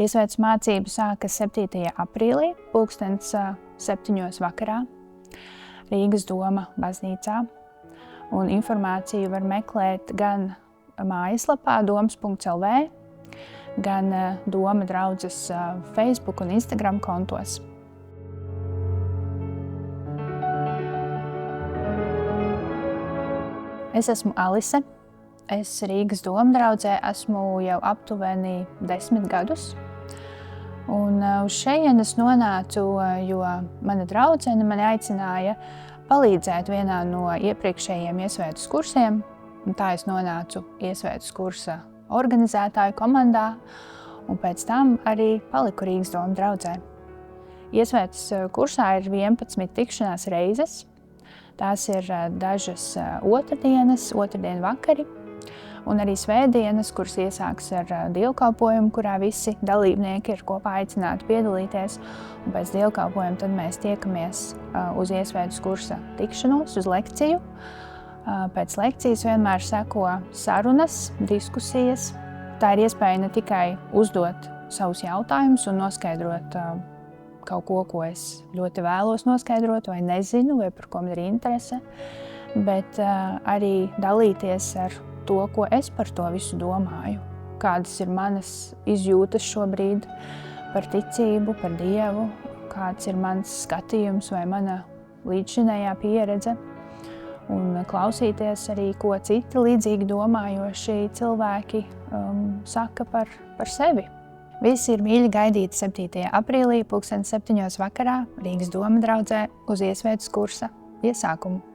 Iesvētas mācības sākas 7. aprīlī, 7:00 vakarā, Rīgas Doma baznīcā. Un informāciju var meklēt gan mājaslapā domas.lv, gan Doma draudzes Facebook un Instagram kontos. Es esmu Alise. Es Rīgas Doma draudzē esmu jau aptuveni 10 gadus. Un uz šejien es nonācu, jo mana draudzene mani aicināja palīdzēt vienā no iepriekšējiem iesvētas kursiem. Un tā es nonācu iesvētas kursa organizētāju komandā, un pēc tam arī paliku Rīgas Doma draudzē. Iesvētas kursā ir 11 tikšanās reizes. Tās ir dažas otrdienu vakari, un arī svētdienas, kuras iesāks ar dievkalpojumu, kurā visi dalībnieki ir kopā aicināti piedalīties. Un pēc dievkalpojuma tad mēs tiekamies uz iesvētas kursa tikšanos, uz lekciju. Pēc lekcijas vienmēr seko sarunas, diskusijas. Tā ir iespēja ne tikai uzdot savus jautājumus un noskaidrot kaut ko es ļoti vēlos noskaidrot, vai nezinu, vai par ko man ir interese, bet arī dalīties ar to, ko es par to visu domāju. Kādas ir manas izjūtas šobrīd par ticību, par Dievu, kāds ir mans skatījums vai mana līdzšinējā pieredze. Un klausīties arī, ko citi līdzīgi domājoši cilvēki saka par sevi. Visi ir mīļi gaidīti 7. aprīlī, 7:00 vakarā Rīgas Doma draudzē uz iesvētas kursa iesākumu.